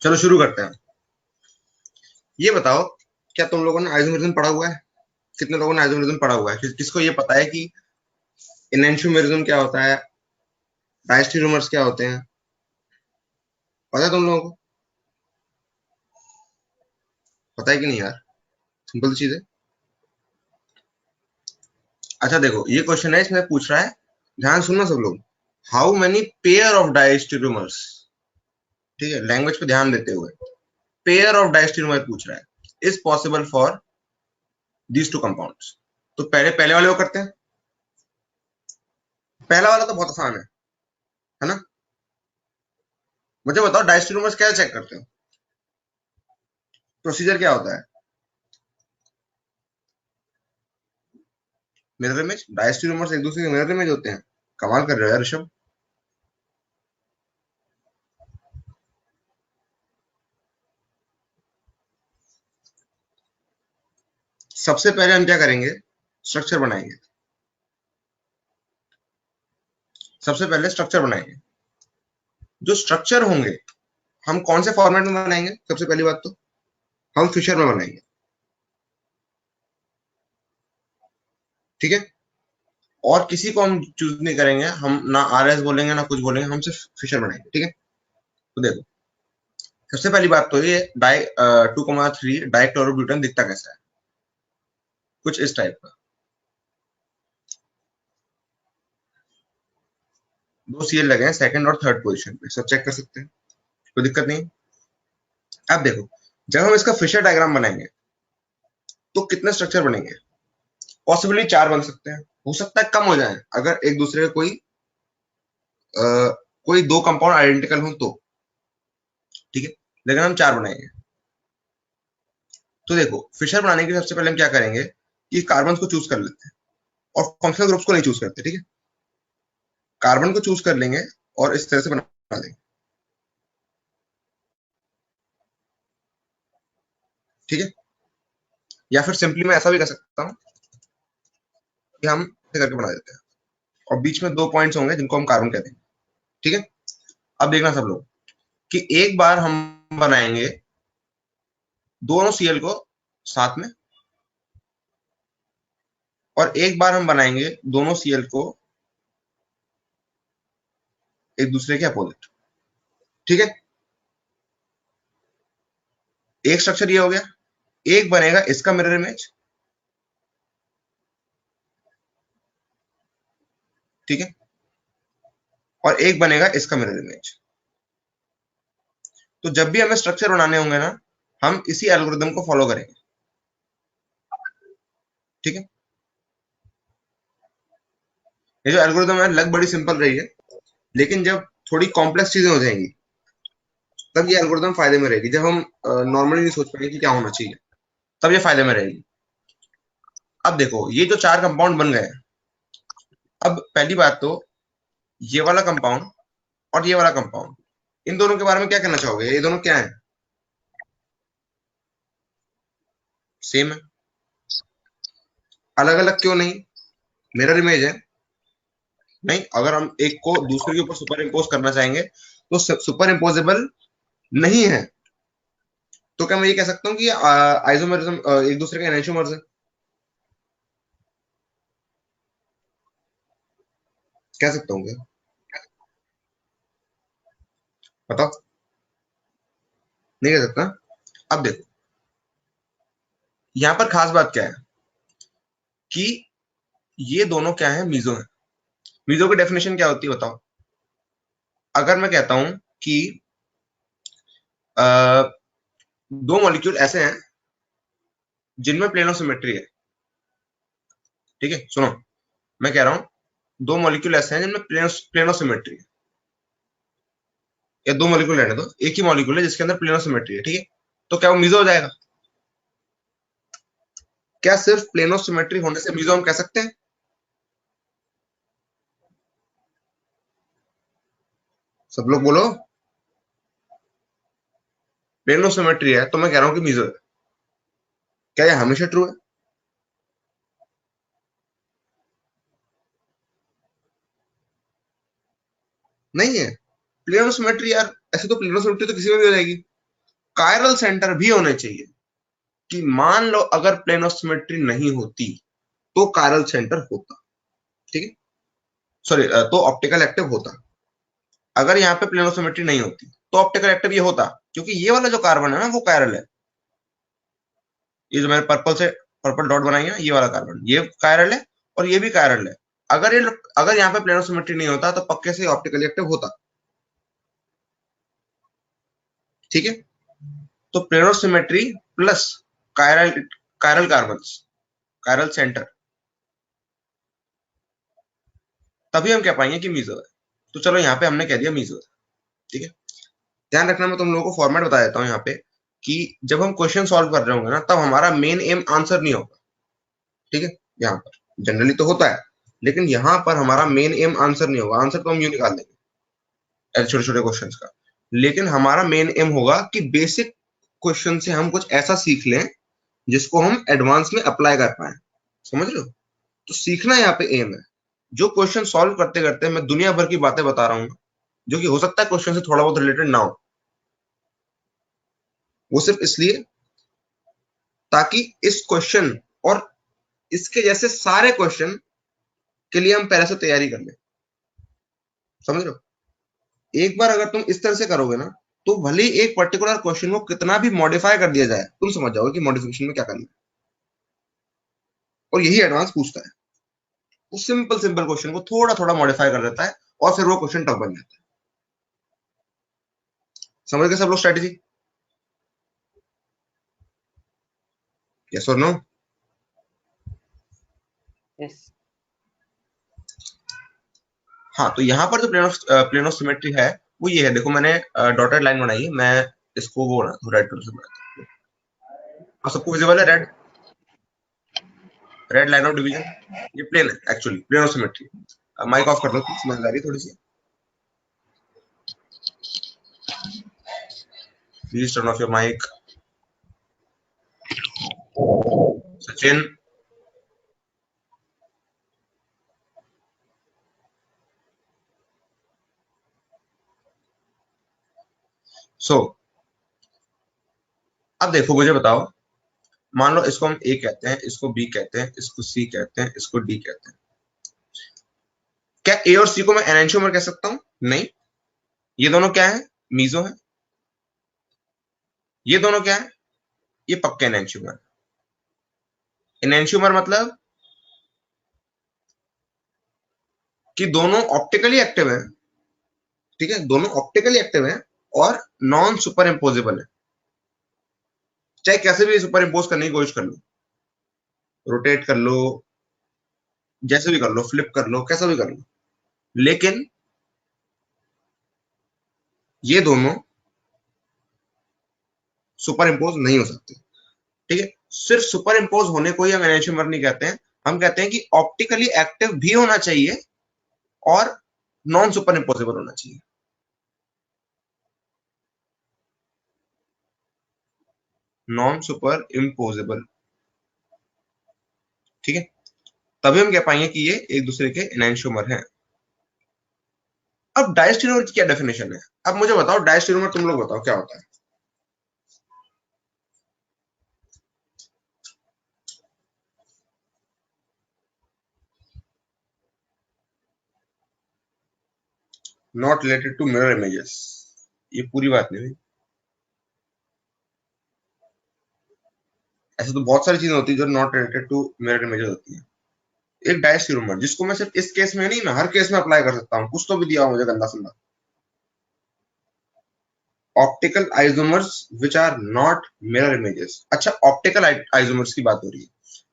चलो शुरू करते हैं। ये बताओ, क्या तुम लोगों ने आइसोमेरिज्म पढ़ा हुआ है? कितने लोगों ने आइसोमेरिज्म पढ़ा हुआ है? किसको ये पता है कि एनेंशियोमेरिज्म क्या होता है, डायस्टेरियोमर्स क्या होते हैं? पता है तुम लोगों को? पता है कि नहीं यार? सिंपल चीज है। अच्छा देखो, ये क्वेश्चन है, इसमें पूछ रहा है, ध्यान सुनना सब लोग। How many pair of diastereomers, ठीक है, लैंग्वेज पे ध्यान देते हुए, पेयर ऑफ डायस्टेरियोमर पूछ रहा है, is possible for these two compounds. तो पहले पहले वाले को करते हैं। पहला वाला तो बहुत आसान है ना? मुझे बताओ, डायस्टेरियोमर्स क्या चेक करते हो? प्रोसीजर क्या होता है? Mirror image. डायस्टेरियोमर्स एक दूसरे के मिरर इमेज होते हैं? कमाल कर रहे हो यार ऋषभ। सबसे पहले हम क्या करेंगे? स्ट्रक्चर बनाएंगे। सबसे पहले स्ट्रक्चर बनाएंगे। जो स्ट्रक्चर होंगे, हम कौन से फॉर्मेट में बनाएंगे? सबसे पहली बात तो हम फिशर में बनाएंगे। ठीक है। और किसी को हम चूज नहीं करेंगे, हम ना आरएस बोलेंगे ना कुछ बोलेंगे, हम सिर्फ फिशर बनाएंगे। ठीक है। तो देखो, सबसे पहली बात तो ये डाई 2,3 डाइक्लोरोब्यूटेन दिखता कैसा है? कुछ इस टाइप का। दो सीएल लगे हैं सेकंड और थर्ड पोजीशन पे, सब चेक कर सकते हैं, कोई दिक्कत नहीं। अब देखो, जब हम इसका फिशर डायग्राम बनाएंगे तो कितने स्ट्रक्चर बनेंगे? पॉसिबली चार बन सकते हैं, हो सकता है कम हो जाए अगर एक दूसरे का अ, कोई दो कंपाउंड आइडेंटिकल हो तो। ठीक है। लेकिन हम चार बनाएंगे। तो देखो, फिशर बनाने के लिए सबसे पहले हम क्या करेंगे कि कार्बन को चूज कर लेते हैं और फंक्शनल ग्रुप्स को नहीं चूज करते। ठीक है। कार्बन को चूज कर लेंगे और इस तरह से बना देंगे। ठीक है। या फिर सिंपली मैं ऐसा भी कर सकता हूँ कि हम ऐसे करके बना देते हैं और बीच में दो पॉइंट्स होंगे जिनको हम कार्बन कहते हैं। ठीक है। अब देखना सब लोग कि एक बार हम बनाएंगे दोनों सीएल को साथ में, और एक बार हम बनाएंगे दोनों सीएल को एक दूसरे के अपोजिट। ठीक है। एक स्ट्रक्चर ये हो गया। एक बनेगा इसका मिरर इमेज। ठीक है। और एक बनेगा इसका मिरर इमेज। तो जब भी हमें स्ट्रक्चर बनाने होंगे ना, हम इसी एल्गोरिदम को फॉलो करेंगे। ठीक है। ये जो एल्गोरिदम है लग बड़ी सिंपल रही है, लेकिन जब थोड़ी कॉम्प्लेक्स चीजें हो जाएंगी तब ये एल्गोरिदम फायदे में रहेगी। जब हम नॉर्मली नहीं सोच पाएंगे कि क्या होना चाहिए, तब ये फायदे में रहेगी। अब देखो, ये जो चार कंपाउंड बन गए, अब पहली बात तो ये वाला कंपाउंड और ये वाला कंपाउंड, इन दोनों के बारे में क्या कहना चाहोगे? ये दोनों क्या है? सेम है। अलग अलग क्यों नहीं? मिरर इमेज है। नहीं, अगर हम एक को दूसरे के ऊपर सुपर इम्पोज करना चाहेंगे तो सुपर इम्पोजेबल नहीं है। तो क्या मैं ये कह सकता हूँ कि आइसोमेरिज्म एक दूसरे के एनेंशियोमर्स है? कह सकता हूँ क्या? बताओ। नहीं कह सकता। अब देखो, यहाँ पर खास बात क्या है कि ये दोनों क्या है? मीजो है। मीजो की डेफिनेशन क्या होती है बताओ? अगर मैं कहता हूं कि अ, दो मॉलिक्यूल ऐसे हैं जिनमें प्लेनो सिमेट्री है। ठीक है, सुनो, मैं कह रहा हूं दो मॉलिक्यूल ऐसे हैं जिनमें प्लेनो सिमेट्री है। या दो मॉलिक्यूल रहने दो, एक ही मॉलिक्यूल है जिसके अंदर प्लेनो सिमेट्री है। ठीक है। तो क्या वो मीजो हो जाएगा? क्या सिर्फ प्लेनो सिमेट्री होने से मीजो हम कह सकते हैं? सब लोग बोलो। प्लेनो सिमेट्री है तो मैं कह रहा हूं कि मीजो है। क्या ये हमेशा ट्रू है? नहीं है। प्लेनो सिमेट्री यार, ऐसे तो प्लेनो सिमेट्री तो किसी में भी हो जाएगी। कायरल सेंटर भी होने चाहिए, कि मान लो अगर प्लेन ऑफ सिमेट्री नहीं होती तो कायरल सेंटर होता, ठीक है, सॉरी, तो ऑप्टिकल एक्टिव होता। अगर यहाँ पे प्लेन ऑफ सिमेट्री नहीं होती तो ऑप्टिकल एक्टिव ये होता, क्योंकि ये वाला जो कार्बन है ना वो कायरल है। ये जो मैंने पर्पल डॉट बनाई है ना, ये वाला कार्बन ये कायरल है और ये भी कायरल है। अगर यहाँ पे प्लेन ऑफ सिमेट्री नहीं होता तो पक्के से ऑप्टिकली एक्टिव होता, ठीक है। तो plane of symmetry plus chiral chiral carbon, chiral centre, तभी हम कह पाएंगे कि मीजो है। तो चलो यहाँ पे हमने कह दिया मीजो है, ठीक है। ध्यान रखना, मैं तुम लोगों को फॉर्मेट बता देता हूँ यहाँ पे, कि जब हम क्वेश्चन सॉल्व कर रहे होंगे ना तब हमारा मेन एम आंसर नहीं होगा, ठीक है। यहाँ पर जनरली तो होता है, लेकिन यहाँ पर हमारा मेन एम आंसर नहीं होगा। आंसर तो हम यूं निकाल देंगे ऐसे छोटे छोटे क्वेश्चंस का, लेकिन हमारा मेन एम होगा कि बेसिक क्वेश्चन से हम कुछ ऐसा सीख लें जिसको हम एडवांस में अप्लाई कर पाए, समझ रहे हो। तो सीखना यहाँ पे एम है। जो क्वेश्चन सॉल्व करते करते मैं दुनिया भर की बातें बता रहा हूँ, जो कि हो सकता है क्वेश्चन से थोड़ा बहुत रिलेटेड ना हो, वो सिर्फ इसलिए ताकि इस क्वेश्चन और इसके जैसे सारे क्वेश्चन के लिए हम पहले से तैयारी कर लें, समझ रहे हो। एक बार अगर तुम इस तरह से करोगे ना, तो भले ही एक पर्टिकुलर क्वेश्चन को कितना भी मॉडिफाई कर दिया जाए, तुम समझ जाओगे कि मॉडिफिकेशन में क्या करना है। और यही एडवांस पूछता है, उस सिंपल सिंपल क्वेश्चन को थोड़ा थोड़ा मॉडिफाई कर देता है और फिर वो क्वेश्चन टफ बन जाता है। समझ गए सब लोग स्ट्रेटेजी? यस और नो? यस। हाँ, तो यहाँ पर जो प्लेन ऑफ सिमेट्री है वो ये है। देखो मैंने डॉटेड लाइन बनाई है, मैं इसको वो रेड कलर से बनाता हूँ। सबको विजिबल है red? Red line of division, ये प्लेन है actually, plane of symmetry. Mic off कर दो, समझदारी थोड़ी सी। Please turn off your mic. Sachin, so अब देखो मुझे बताओ, मान लो इसको हम ए कहते हैं, इसको बी कहते हैं, इसको सी कहते हैं, इसको डी कहते हैं। क्या ए और सी को मैं एनेंशियोमर कह सकता हूं? नहीं। ये दोनों क्या है? मीजो है। ये दोनों क्या है? ये पक्के एनेंशियोमर। एनेंशियोमर मतलब कि दोनों ऑप्टिकली एक्टिव है, ठीक है, दोनों ऑप्टिकली एक्टिव है और नॉन सुपर इम्पोजेबल है। चाहे कैसे भी सुपर इम्पोज करने की कोशिश कर लो, रोटेट कर लो, जैसे भी कर लो, फ्लिप कर लो, कैसा भी कर लो, लेकिन ये दोनों सुपर इम्पोज नहीं हो सकते, ठीक है। सिर्फ सुपर इम्पोज होने को ही हम एनेंशियोमर नहीं कहते हैं, हम कहते हैं कि ऑप्टिकली एक्टिव भी होना चाहिए और नॉन सुपर इम्पोजेबल होना चाहिए। नॉन सुपर इम्पोजेबल, ठीक है, तभी हम कह पाएंगे कि ये एक दूसरे के एनेंशियोमर हैं। अब डायस्टेरियोमर की क्या डेफिनेशन है? अब मुझे बताओ डायस्टेरियोमर, तुम लोग बताओ क्या होता है? Not related to mirror images, ये पूरी बात नहीं हुई। ऐसे तो बहुत सारी चीजें होती है जो not related to mirror images होती है। एक डायस्टेरियोमर जिसको मैं सिर्फ इस केस में नहीं, मैं हर केस में अप्लाई कर सकता हूँ, कुछ तो भी दिया हो मुझे गंदा संदा। Optical isomers which are not mirror images. अच्छा, ऑप्टिकल आइसोमर्स की बात हो रही है,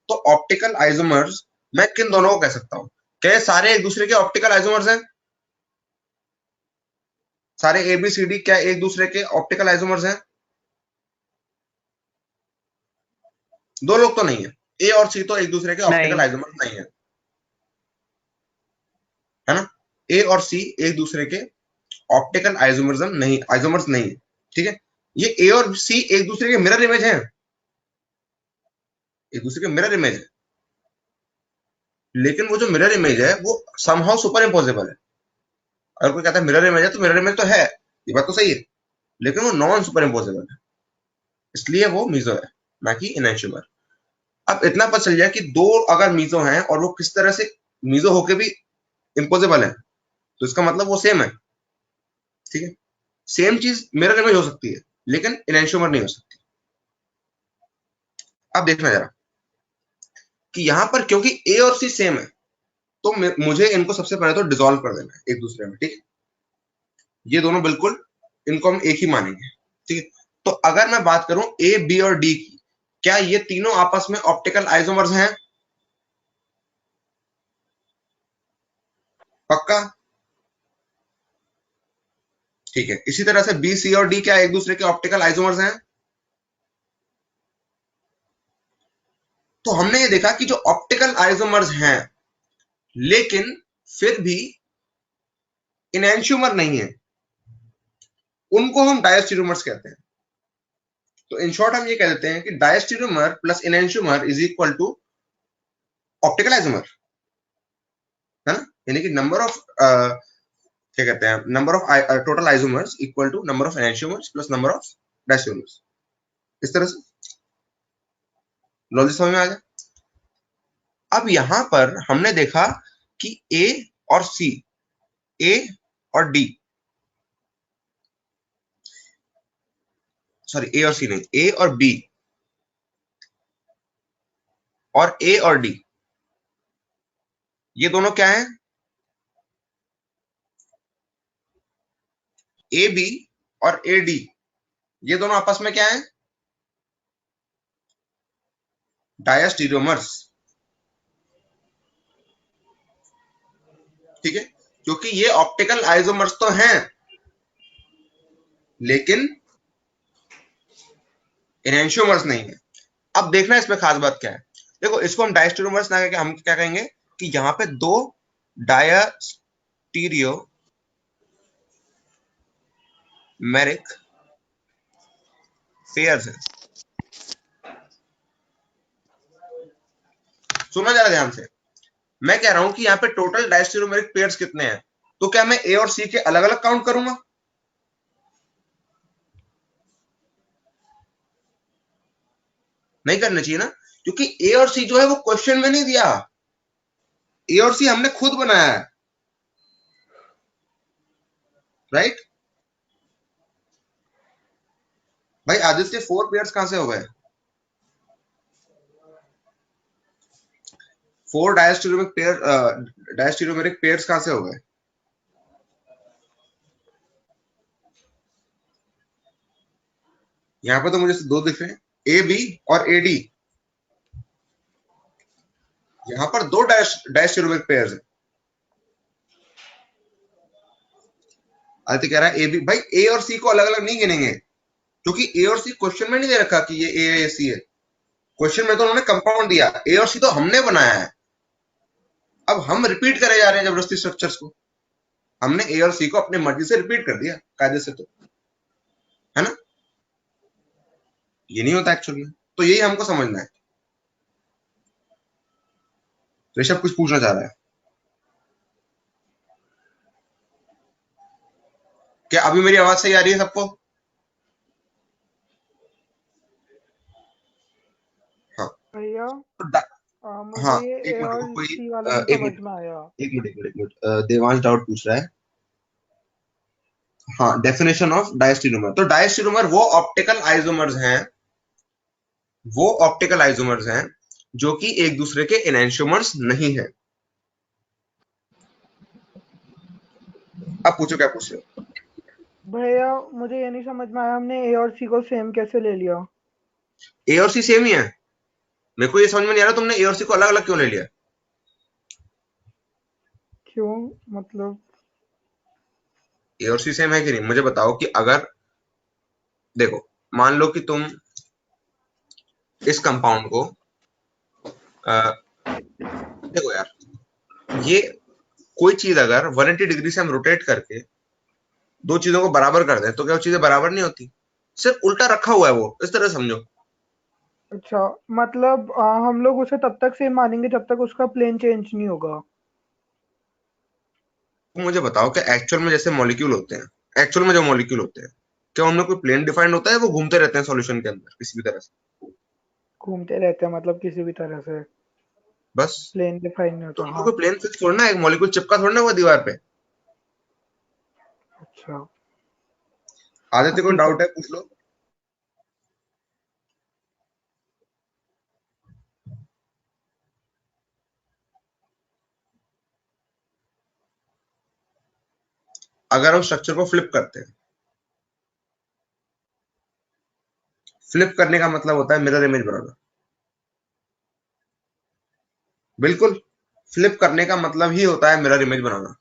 तो ऑप्टिकल आइसोमर्स मैं किन दोनों को कह सकता हूँ? क्या ये सारे एक दूसरे के ऑप्टिकल आइसोमर्स हैं? सारे ए बी सी डी क्या एक दूसरे के ऑप्टिकल आइसोमर्स हैं? दो लोग तो नहीं है, ए और सी तो एक दूसरे के ऑप्टिकल नहीं। आइसोमर्स नहीं है, है ना। ए और सी एक दूसरे के ऑप्टिकल आइसोमर्स नहीं है, ठीक है। ये ए और सी एक दूसरे के मिरर इमेज हैं, एक दूसरे के मिरर इमेज है, लेकिन वो जो मिरर इमेज है वो समहाउ सुपर इम्पोजेबल है। अगर कोई कहता है मिरर इमेज है, तो मिरर इमेज तो है, ये बात तो सही है, लेकिन वो नॉन सुपर इम्पोजेबल है। इसलिए वो मीजो है, ना कि इनएंशियोमर। अब इतना पता चल जाए कि दो अगर मीजो हैं और वो किस तरह से मीजो होके भी इम्पोसिबल है, तो इसका मतलब वो सेम है। ठीक है, सेम चीज मिरर इमेज हो सकती है, लेकिन इनएंशियोमर नहीं हो सकती। अब देखना जरा कि यहां पर क्योंकि ए और सी सेम है, तो मुझे इनको सबसे पहले तो डिसॉल्व कर देना है एक दूसरे में। ठीक है, ये दोनों बिल्कुल, इनको हम एक ही मानेंगे। ठीक है, तो अगर मैं बात करूं ए, बी और डी की, क्या ये तीनों आपस में ऑप्टिकल आइसोमर्स हैं? पक्का? ठीक है, इसी तरह से बी, सी और डी क्या एक दूसरे के ऑप्टिकल आइसोमर्स हैं? तो हमने ये देखा कि जो ऑप्टिकल आइसोमर्स हैं, लेकिन फिर भी इनएंशियोमर नहीं है, उनको हम डायस्टेरियोमर्स कहते हैं। तो इन शॉर्ट हम ये कह देते हैं कि diastereomer plus enantiomer is equal to optical isomer, है ना? यानी कि नंबर ऑफ क्या कहते हैं, number of total isomers equal to number of enantiomers plus number of diastereomers. इस तरह से लॉजिक समझ में आ गया। अब यहां पर हमने देखा कि ए और सी, ए और डी, सॉरी ए और सी नहीं, ए और बी और ए और डी, ये दोनों क्या हैं? ए बी और ए डी, ये दोनों आपस में क्या हैं? डायस्टेरियोमर्स। ठीक है, क्योंकि ये ऑप्टिकल आइसोमर्स तो हैं, लेकिन एनेंशियोमर्स नहीं है। अब देखना इसमें खास बात क्या है। देखो, इसको हम डायस्टेरियोमर्स ना करके हम क्या कहेंगे कि यहां पे दो डायस्टीरियोमेरिक पेयर्स हैं। सुनना जरा ध्यान से, मैं कह रहा हूं कि यहाँ पे टोटल डायस्टेरियोमेरिक पेयर्स कितने हैं, तो क्या मैं ए और सी के अलग अलग काउंट करूंगा? नहीं करना चाहिए ना, क्योंकि ए और सी जो है वो क्वेश्चन में नहीं दिया, ए और सी हमने खुद बनाया है, राइट? भाई आदित्य, 4 पेयर्स कहां से हो गए? 4 डायस्टेरियोमेरिक पेयर्स कहां से हो गए? यहाँ पे तो मुझे दो दिख रहे हैं, ए बी और ए डी। यहाँ पर दो डायस्टेरियोमेरिक पेयर्स हैं। आदित्य कह रहा है ए बी, भाई ए और सी को अलग अलग नहीं गिनेंगे, क्योंकि ए और सी क्वेश्चन में नहीं दे रखा कि ये ए है, ये सी है। क्वेश्चन में तो उन्होंने कंपाउंड दिया, ए और सी तो हमने बनाया है। अब हम रिपीट करे जा रहे हैं जबरदस्ती स्ट्रक्चर्स को। हमने ए और सी को अपनी मर्जी से रिपीट कर दिया कायदे से, तो है ना? ये नहीं होता एक्चुअली में, तो यही हमको समझना है। ऋषभ कुछ पूछना चाह रहा है क्या? अभी मेरी आवाज सही आ रही है सबको? हाँ, भैया तो मुझे हाँ, ये एक ए मिनट रुको, और कोई सी वाला नहीं एक समझ मिनट, में आया। देवांश डाउट पूछ रहा है। हाँ, डेफिनेशन ऑफ डायस्टेरियोमर, तो डायस्टेरियोमर वो ऑप्टिकल आइसोमर्स हैं जो कि एक दूसरे के एनेंशियोमर्स नहीं है। अब पूछो क्या पूछ रहे हो? भैया मुझे ये नहीं समझ में आया, हमने ए और सी को सेम कैसे ले लिया? ए और सी सेम ही है। मेरे को ये समझ में नहीं आ रहा तुमने ए और सी को अलग अलग क्यों ले लिया। क्यों? मतलब ए और सी सेम है कि नहीं, मुझे बताओ कि अगर, देखो, मान लो कि तुम इस कंपाउंड को देखो यार, ये कोई चीज अगर 180 डिग्री से हम रोटेट करके दो चीजों को बराबर कर दें, तो क्या वो चीजें बराबर नहीं होती? सिर्फ उल्टा रखा हुआ है वो, इस तरह समझो। अच्छा, मतलब हम लोग उसे तब तक सेम मानेंगे जब तक उसका प्लेन चेंज नहीं होगा। तो मुझे बताओ कि एक्चुअल में जैसे मॉलिक्यूल होते हैं, एक्चुअल में जो मॉलिक्यूल होते हैं, क्या उनमें कोई प्लेन डिफाइंड होता है, वो घूमते रहते हैं सॉल्यूशन के अंदर किसी भी तरह से? घूमते रहते हैं मतलब किसी भी तरह से? बस। प्लेन डिफाइन नहीं तो होता, उनमें हाँ। कोई प्लेन फिक्स थोड़ा ना है, एक मॉलिक्यूल चिपका थोड़ा ना हुआ दीवार पे। अच्छा। आदित्य को ठीक है। डाउट है, पूछ लो। अगर हम स्ट्रक्चर को फ्लिप करते हैं, फ्लिप करने का मतलब होता है मिरर इमेज बनाना। बिल्कुल, फ्लिप करने का मतलब ही होता है मिरर इमेज बनाना।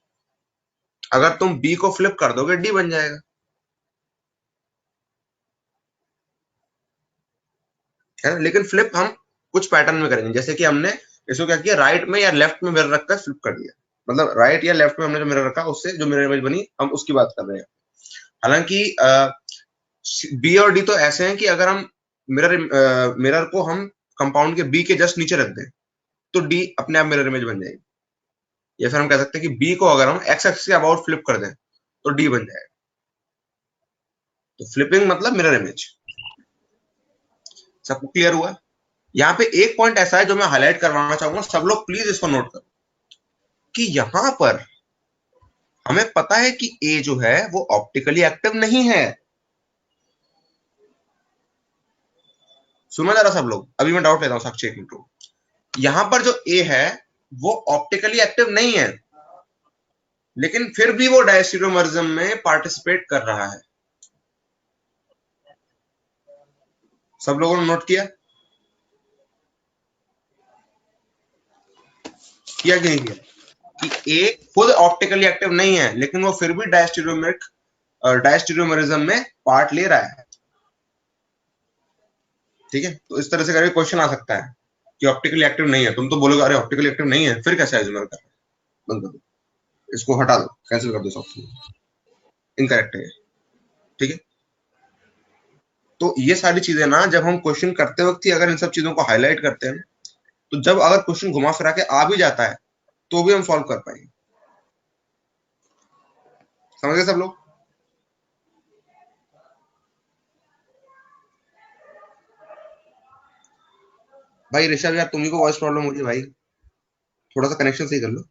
अगर तुम बी को फ्लिप कर दोगे, डी बन जाएगा, है ना? लेकिन फ्लिप हम कुछ पैटर्न में करेंगे, जैसे कि हमने इसको क्या किया, राइट में या लेफ्ट में मिरर रखकर फ्लिप कर दिया। मतलब राइट या लेफ्ट में हमने जो मिरर रखा, उससे जो मिरर इमेज बनी, हम उसकी बात कर रहे हैं। हालांकि बी और डी तो ऐसे हैं कि अगर हम मिरर को हम कंपाउंड के बी के जस्ट नीचे रख दें, तो डी अपने आप मिरर इमेज बन जाएगी। या फिर हम कह सकते हैं कि बी को अगर हम एक्स एक्सिस के अबाउट फ्लिप कर दें, तो डी बन जाएगा। तो फ्लिपिंग मतलब मिरर इमेज। सबको क्लियर हुआ? यहाँ पे एक पॉइंट ऐसा है जो मैं हाईलाइट करवाना चाहूंगा, सब लोग प्लीज इसको नोट करो, कि यहां पर हमें पता है कि ए जो है वो ऑप्टिकली एक्टिव नहीं है। सुनो जरा सब लोग, अभी मैं डाउट लेता हूं, साक्षी एक मिनट। यहां पर जो ए है वो ऑप्टिकली एक्टिव नहीं है, लेकिन फिर भी वो डायस्टेरियोमरिज्म में पार्टिसिपेट कर रहा है। सब लोगों ने नोट किया? किया कि नहीं किया? कि ए खुद ऑप्टिकली एक्टिव नहीं है, लेकिन वो फिर भी डायस्टेरियोमरिज्म में पार्ट ले रहा है। ठीक है, तो इस तरह से करके क्वेश्चन आ सकता है कि ऑप्टिकली एक्टिव नहीं है। तुम तो बोलोगे अरे ऑप्टिकली एक्टिव नहीं है, फिर कैसे आइसोमर कर रहा है? बंद कर दो, इसको हटा दो, कैंसिल कर दो इस ऑप्शन को, इनकरेक्ट है। ठीक है, तो ये सारी चीजें ना, जब हम क्वेश्चन करते वक्त ही अगर इन सब चीजों को हाईलाइट करते हैं, तो जब अगर क्वेश्चन घुमा फिरा के आ भी जाता है, तो भी हम सॉल्व कर पाएंगे। समझ गए सब लोग? भाई ऋषभ यार, तुम्ही को वॉइस प्रॉब्लम हो रही है भाई, थोड़ा सा कनेक्शन सही कर लो।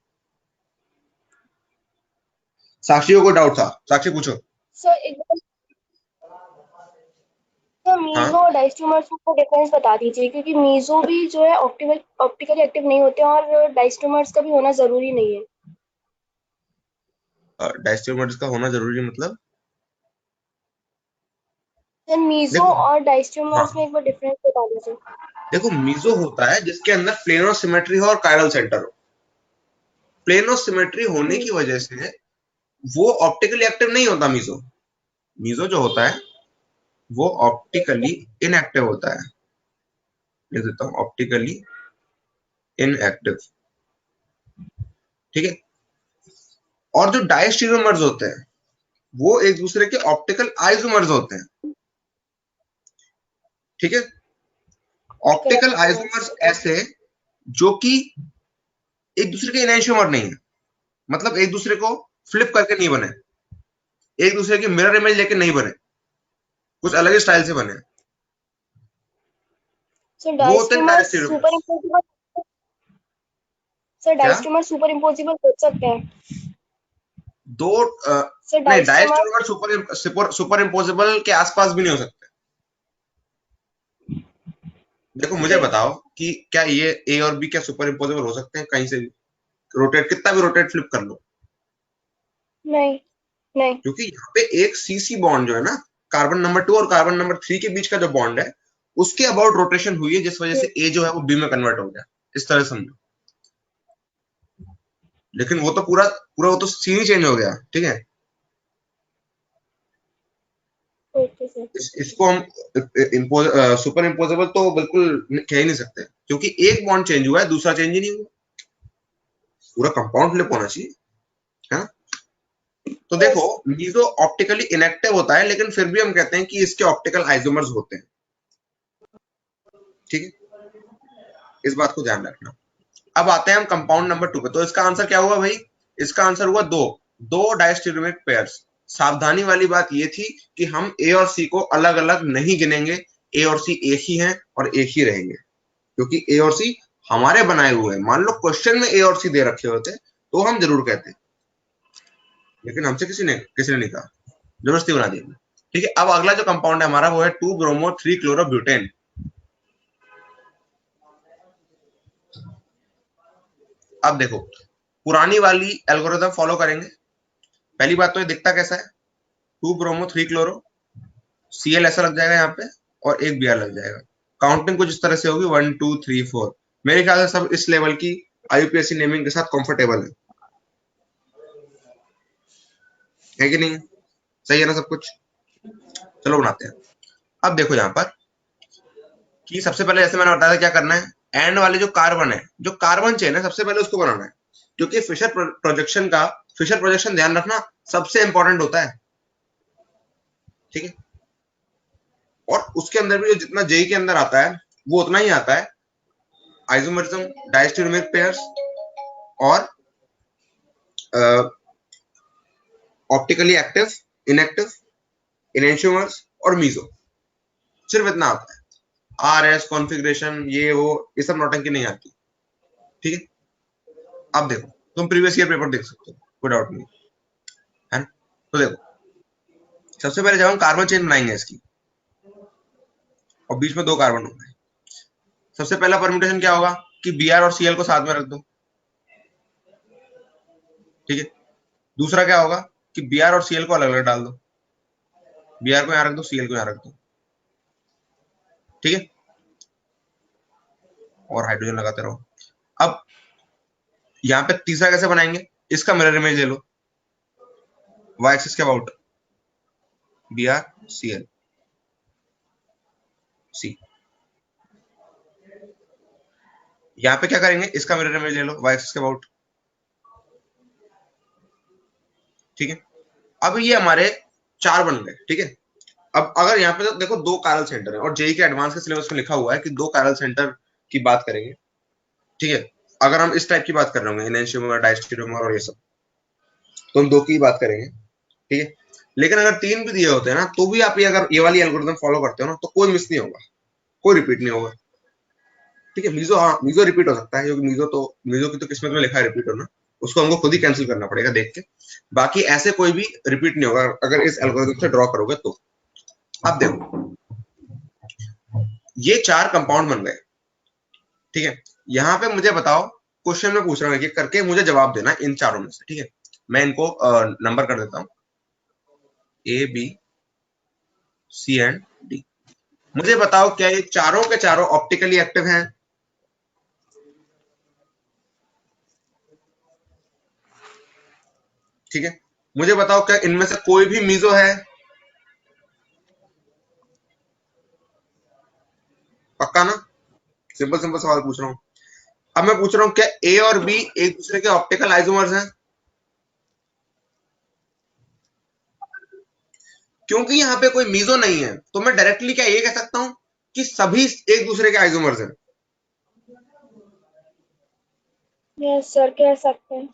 साक्षी को कोई डाउट था? साक्षी पूछो। सर एक बार सर हाँ, मीजो और डायस्ट्रोमर्स का डिफरेंस बता दीजिए, क्योंकि मीजो भी जो है ऑप्टिकली एक्टिव नहीं होते और डायस्ट्रोमर्स का भी होना जरूरी नहीं है। डायस्टेरोमर्स का होना जरूरी मतलब? सर मीजो देखो, और हाँ, डायस्ट्रोमर्स में एक बार डिफरेंस बता दीजिए। देखो मीजो होता है जिसके अंदर प्लेनो सिमेट्री हो और कायरल सेंटर हो। प्लेनो सिमेट्री होने हम्म। की वजह से वो ऑप्टिकली एक्टिव नहीं होता मीजो। मीजो जो होता है वो ऑप्टिकली इनएक्टिव होता है। लिख देता हूं, ऑप्टिकली इनएक्टिव। ठीक है, और जो डायस्टेरोमर्स होते हैं वो एक दूसरे के ऑप्टिकल आइसोमर्स होते हैं। ठीक है, optical optical isomers, isomers okay. ऐसे जो कि एक दूसरे के इनैंशियोमर नहीं है, मतलब एक दूसरे को फ्लिप करके नहीं बने, एक दूसरे की मिरर इमेज लेके नहीं बने, कुछ अलग ही स्टाइल से बने। सर वो होते हैं डायस्ट्रोमर्स सुपर डायस्टेरोमर्स। इम्पोजिबल, सर क्या? डायस्ट्रोमर्स सुपर इम्पोजिबल हो सकते हैं? दो सर नहीं, डायस्ट्रोमर्स, डायस्टेरोमर सुपर इम्पोजिबल के आसपास भी नहीं हो सकते। देखो मुझे ओके। बताओ कि क्या ये ए और बी क्या सुपर इम्पोजिबल हो सकते हैं कहीं से भी? रोटेट, कितना भी रोटेट फ्लिप कर लो। नहीं, नहीं। क्योंकि यहाँ पे एक सी सी बॉन्ड जो है ना, कार्बन नंबर 2 और कार्बन नंबर 3 के बीच का जो बॉन्ड है, उसके अबाउट रोटेशन हुई है, जिस वजह से ए जो है वो बी में कन्वर्ट हो गया। इस तरह से समझो। लेकिन वो तो पूरा पूरा वो तो सीन ही चेंज हो गया। ठीक है, ओके सर। इसको हम सुपर इम्पोजेबल तो बिल्कुल कह ही नहीं सकते, क्योंकि एक बॉन्ड चेंज हुआ है, दूसरा चेंज ही नहीं हुआ। पूरा कंपाउंड फ्लिप होना चाहिए, है ना? तो देखो, यस। मीजो ऑप्टिकली इनएक्टिव होता है, लेकिन फिर भी हम कहते हैं कि इसके ऑप्टिकल आइसोमर्स होते हैं। ठीक है, इस बात को ध्यान रखना। अब आते हैं हम कंपाउंड नंबर 2 पे। तो इसका आंसर क्या हुआ भाई? इसका आंसर हुआ दो, दो डायस्टेरियोमिक पेयर्स। सावधानी वाली बात ये थी कि हम ए और सी को अलग अलग नहीं गिनेंगे, ए और सी एक ही हैं और एक ही रहेंगे, क्योंकि ए और सी हमारे बनाए हुए हैं। मान लो क्वेश्चन में ए और सी दे रखे होते तो हम जरूर कहते, लेकिन हमसे किसी ने नहीं कहा, जबरदस्ती बना दी। ठीक है, अब अगला जो कंपाउंड है हमारा वो है 2 ब्रोमो 3 क्लोरोब्यूटेन। अब देखो, पुरानी वाली एल्गोरिथम फॉलो करेंगे। पहली बात तो ये दिखता कैसा है, 2 ब्रोमो 3 क्लोरो, Cl ऐसा लग जाएगा यहाँ पे और एक Br लग जाएगा। काउंटिंग कुछ इस तरह से होगी 1 2 3 4। मेरे ख्याल से सब इस लेवल की IUPAC नेमिंग के साथ कंफर्टेबल है कि नहीं? सही है ना सब कुछ? चलो बनाते हैं। अब देखो यहाँ पर कि सबसे पहले जैसे मैंने बताया था क्या करना है, एंड वाले जो कार्बन है, जो कार्बन चेन है, सबसे पहले उसको बनाना है, क्योंकि फिशर प्रोजेक्शन ध्यान रखना सबसे इंपॉर्टेंट होता है। ठीक है, और उसके अंदर भी जो जितना जेई के अंदर आता है वो उतना ही आता है आइसोमरिज्म, डायस्टेरोमेरिक पेयर्स और ऑप्टिकली एक्टिव, इनएक्टिव, इनेंशियोमर्स और मीजो, सिर्फ इतना आता है। आरएस कॉन्फ़िगरेशन ये वो ये सब नौटंकी नहीं आती। ठीक है, अब देखो तुम प्रीवियस ईयर पेपर देख सकते हो, कोई डाउट नहीं है ना। तो देखो सबसे पहले जब हम कार्बन चेन बनाएंगे इसकी और बीच में 2 कार्बन होंगे, सबसे पहला परम्यूटेशन क्या होगा कि Br और Cl को साथ में रख दो। ठीक है, दूसरा क्या होगा कि Br और Cl को अलग अलग डाल दो, Br को यहां रख दो, Cl को यहां रख दो। ठीक है, और हाइड्रोजन लगाते रहो। अब यहाँ पे तीसरा कैसे बनाएंगे, इसका मिरर इमेज ले लो, y एक्सिस के अबाउट Br Cl C। यहाँ पे क्या करेंगे, इसका मिरर इमेज ले लो, y एक्सिस के अबाउट। ठीक है, अब ये हमारे 4 बन गए। ठीक है, अब अगर यहाँ पे तो देखो 2 कायरल सेंटर है और जेई के एडवांस के सिलेबस में लिखा हुआ है कि 2 कायरल सेंटर की बात करेंगे। ठीक है, अगर हम इस टाइप की बात कर रहे होंगे, इनेंशियोमर, डायस्टेरोमर और ये सब, तो हम 2 की बात करेंगे। ठीक है, लेकिन अगर 3 भी दिए होते हैं ना, तो भी आप ये अगर ये वाली एल्गोरिथम फॉलो करते हो ना, तो कोई मिस नहीं होगा, कोई रिपीट नहीं होगा। ठीक है, मीजो, हाँ मीजो रिपीट हो सकता है, क्योंकि मीजो की तो किस्मत में लिखा है रिपीट होना, उसको हमको खुद ही कैंसिल करना पड़ेगा देख के। बाकी ऐसे कोई भी रिपीट नहीं होगा अगर इस एल्गोरिथम से ड्रॉ करोगे तो। अब देखो ये 4 कंपाउंड बन गए। ठीक है, यहाँ पे मुझे बताओ, क्वेश्चन में पूछ रहा हूँ कि करके मुझे जवाब देना इन चारों में से। ठीक है, मैं इनको नंबर कर देता हूँ, A B C and D. मुझे बताओ क्या ये चारों के चारों ऑप्टिकली एक्टिव हैं? ठीक है, मुझे बताओ क्या इनमें से कोई भी मीजो है? पक्का ना? सिंपल सिंपल सवाल पूछ रहा हूँ। अब मैं पूछ रहा हूँ क्या ए और बी एक दूसरे के ऑप्टिकल आइसोमर्स हैं? क्योंकि यहाँ पे कोई मीजो नहीं है तो मैं डायरेक्टली क्या ये कह सकता हूँ कि सभी एक दूसरे के आइसोमर्स हैं। यस सर, कह सकते हैं।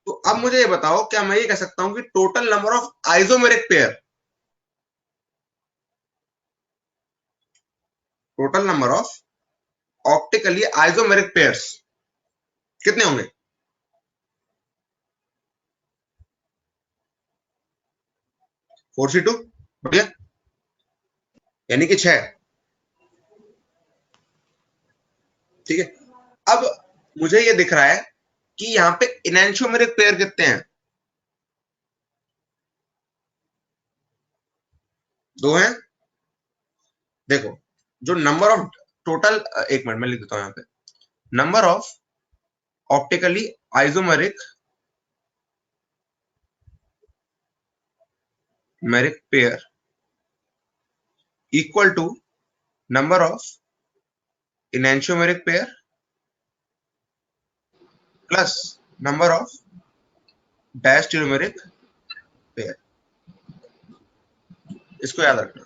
तो अब मुझे ये बताओ क्या मैं ये कह सकता हूँ कि total number of isomeric pair, total number of optically isomeric pairs कितने होंगे? 4C2, बढ़िया, यानी कि 6। ठीक है, अब मुझे ये दिख रहा है कि यहाँ पे इनैंशियोमेरिक पेयर कितने हैं? 2 हैं। देखो जो नंबर ऑफ टोटल, एक मिनट में लिख देता हूं यहाँ पे, number of optically isomeric meric pair equal to number of enantiomeric pair plus number of diastereomeric pair. इसको याद रखना,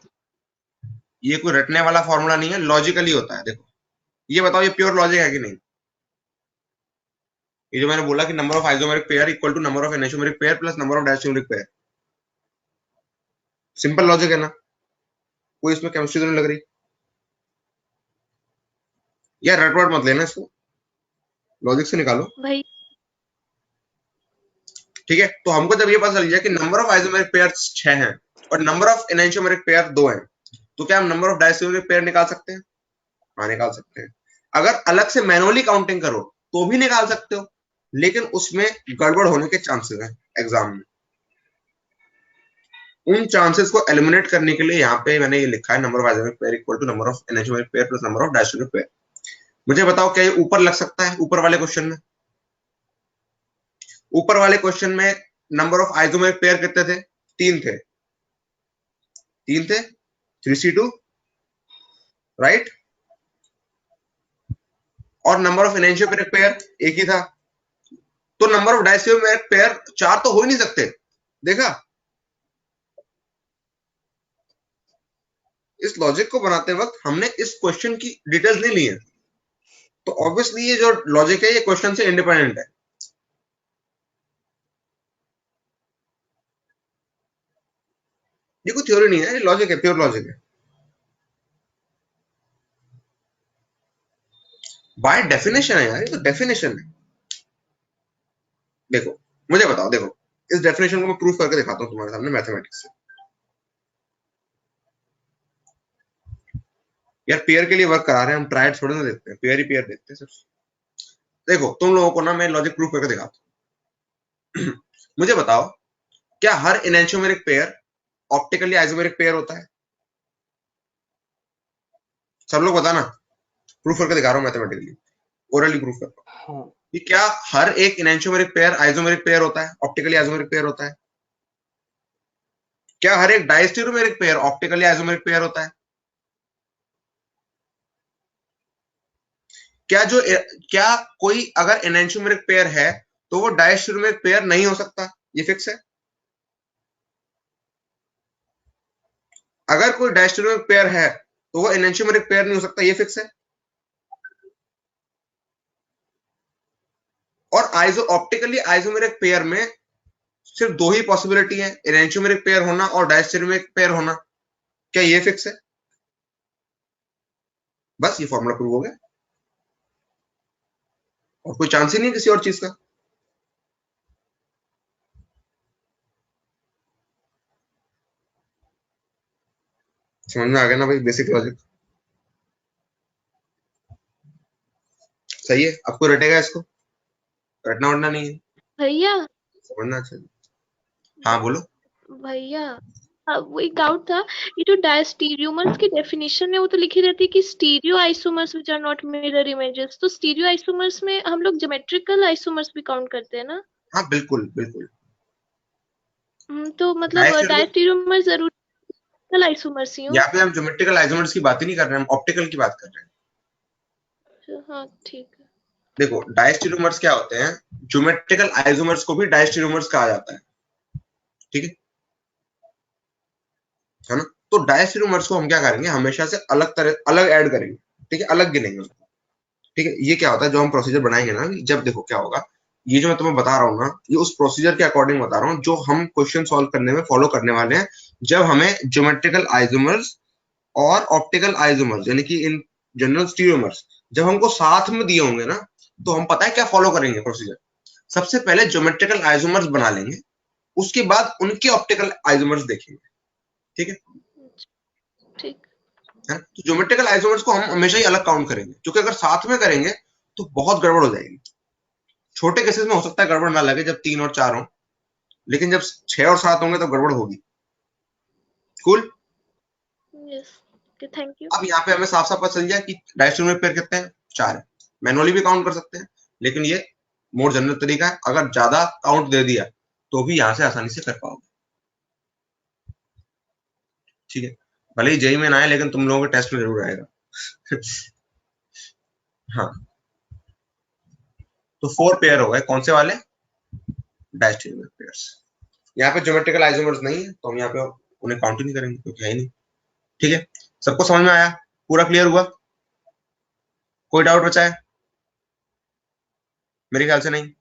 ये कोई रटने वाला फॉर्मूला नहीं है, लॉजिकली होता है। देखो ये बताओ ये प्योर लॉजिक है कि नहीं? ये जो मैंने बोला कि number of isomeric pair equal to number of enantiomeric pair plus number of diastereomeric pair, simple logic है ना, कोई इसमें केमिस्ट्री तो नहीं लग रही यार, रटवट मत लेना इसको, लॉजिक से निकालो। भाई ठीक है, तो हमको जब ये पता चल गया कि नंबर ऑफ आइसोमेरिक पेयर 6 हैं और नंबर ऑफ एनेंटियोमेरिक पेयर 2 हैं, तो क्या हम नंबर ऑफ डायस्टेरियोमेरिक पेयर निकाल सकते हैं? हाँ निकाल सकते हैं। अगर अलग से मैनुअली काउंटिंग करो तो भी निकाल सकते हो, लेकिन उसमें गड़बड़ होने के चांसेस हैं एग्जाम में। उन चांसेस को एलिमिनेट करने के लिए यहाँ पे मैंने ये लिखा है number of isomeric pair equal to number of enantiomeric pair plus number of diastereomeric pair. मुझे बताओ क्या ये ऊपर लग सकता है? ऊपर वाले क्वेश्चन में, ऊपर वाले क्वेश्चन में नंबर ऑफ आइसोमेरिक पेयर कितने थे? 3 थे, 3 थे, 3C2 राइट, और नंबर ऑफ एनेंटियोमेरिक पेयर एक ही था, तो नंबर ऑफ डायस्टेरियोमेरिक पेयर 4 तो हो ही नहीं सकते। देखा, इस लॉजिक को बनाते वक्त हमने इस क्वेश्चन की डिटेल्स नहीं ली है, तो ऑब्वियसली ये जो लॉजिक है ये क्वेश्चन से इंडिपेंडेंट है। ये कोई थ्योरी नहीं है, ये लॉजिक है, प्योर लॉजिक है। बाय डेफिनेशन है यार, ये तो डेफिनेशन है। देखो मुझे बताओ, देखो इस डेफिनेशन को मैं प्रूफ करके दिखाता हूँ तुम्हारे सामने मैथमेटिक्स से। यार पेयर के लिए वर्क करा रहे हैं हम, ट्रायड थोड़ी ना देखते हैं, पेयर ही पेयर देखते हैं सिर्फ। देखो तुम लोगों को ना मैं लॉजिक प्रूफ करके दिखाता हूँ। मुझे बताओ क्या हर एनेंटियोमेरिक पेयर ऑप्टिकली आइसोमेरिक पेयर होता है? सब लोग बताना, प्रूफ करके दिखा रहा हूँ मैथमेटिकली, ओरली प्रूफ कर रहा हूँ हाँ कि क्या हर एक एनेंटियोमेरिक पेयर आइसोमेरिक पेयर होता है, ऑप्टिकली आइसोमेरिक पेयर होता है? क्या हर एक डायस्टेरियोमेरिक पेयर ऑप्टिकली आइसोमेरिक पेयर होता है? क्या कोई अगर एनेंटियोमेरिक पेयर है तो वो डायस्टेरियोमेरिक पेयर नहीं हो सकता? ये फिक्स है। अगर कोई डायस्टेरियोमेरिक पेयर है तो वो एनेंटियोमेरिक पेयर नहीं हो सकता, ये फिक्स है। और ऑप्टिकली आइसोमेरिक पेयर में सिर्फ 2 ही पॉसिबिलिटी है, एनेंटियोमेरिक पेयर होना और डायस्टेरियोमेरिक पेयर होना, क्या ये फिक्स है? बस ये फॉर्मूला प्रूव हो गया, और कोई चांस ही नहीं किसी और चीज का। समझ में आ गया ना भाई, बेसिक लॉजिक। सही है, आपको रटेगा इसको? रटना वटना नहीं है, भैया समझना चाहिए। हाँ बोलो। भैया वो एक डाउट था, ये जो डायस्टीरियोमर्स की डेफिनेशन है वो तो लिखी रहती है कि stereo isomers which are not mirror images, तो स्टीरियो आइसोमर्स में हम लोग ज्योमेट्रिकल आइसोमर्स भी काउंट करते हैं ना? हाँ बिल्कुल बिल्कुल। तो मतलब डायस्टेरियो डायस्टीरियोमर्स जरूर आइसोमर्स ही हो? यहाँ पे हम ज्योमेट्रिकल आइसोमर्स की बात ही नहीं कर रहे हैं, हम ऑप्टिकल की बात कर रहे हैं। हाँ ठीक है। देखो डायस्टेरियोमर्स क्या होते हैं, ज्योमेट्रिकल आइसोमर्स को भी डायस्टेरियोमर्स कहा जाता है, ठीक है ना? तो डायस्टेरियोमर्स को हम क्या करेंगे, हमेशा से अलग ऐड करेंगे, ठीक है, अलग गिनेंगे उसको, ठीक है। ये क्या होता है, जो हम प्रोसीजर बनाएंगे ना, जब देखो क्या होगा, ये जो मैं तुम्हें बता रहा हूँ ना, ये उस प्रोसीजर के अकॉर्डिंग बता रहा हूँ जो हम क्वेश्चन सॉल्व करने में फॉलो करने वाले हैं, जब हमें ज्योमेट्रिकल आइसोमर्स और ऑप्टिकल आइसोमर्स यानी कि इन जनरल स्टीरियोमर्स जब हमको साथ में दिए होंगे ना, तो हम पता है क्या फॉलो करेंगे प्रोसीजर। सबसे पहले ज्योमेट्रिकल आइसोमर्स बना लेंगे, उसके बाद उनके ऑप्टिकल आइसोमर्स देखेंगे, ठीक है। ठीक है ना? तो ज्योमेट्रिकल आइसोमर्स को हम हमेशा ही अलग काउंट करेंगे, क्योंकि अगर साथ में करेंगे तो बहुत गड़बड़ हो जाएगी। छोटे केसेस में हो सकता है गड़बड़ ना लगे, जब 3 और 4 हो, लेकिन जब 6 और 7 होंगे तो गड़बड़ होगी। कूल। Yes thank you. अब यहाँ पे हमें साफ साफ पता चल जाए कि डायस्टेरियोमेरिक पेयर कितने हैं, 4 है। मैनुअली भी काउंट कर सकते हैं, लेकिन ये मोर जनरल तरीका है, अगर ज्यादा काउंट दे दिया तो भी यहाँ से आसानी से कर पाओगे, ठीक है। भले ही जेई में ना आए, लेकिन तुम लोगों के टेस्ट में जरूर आएगा। हाँ, तो 4 पेयर हो गए, कौन से वाले? डायस्टेरियोमेरिक पेयर्स। यहाँ पे ज्योमेट्रिकल आइसोमर्स नहीं है, तो हम यहाँ पे उन्हें काउंट ही नहीं करेंगे, क्योंकि है ही नहीं, ठीक है। सबको समझ में आया? पूरा क्लियर हुआ? कोई डाउट बचा है? मेरे ख्याल से नहीं।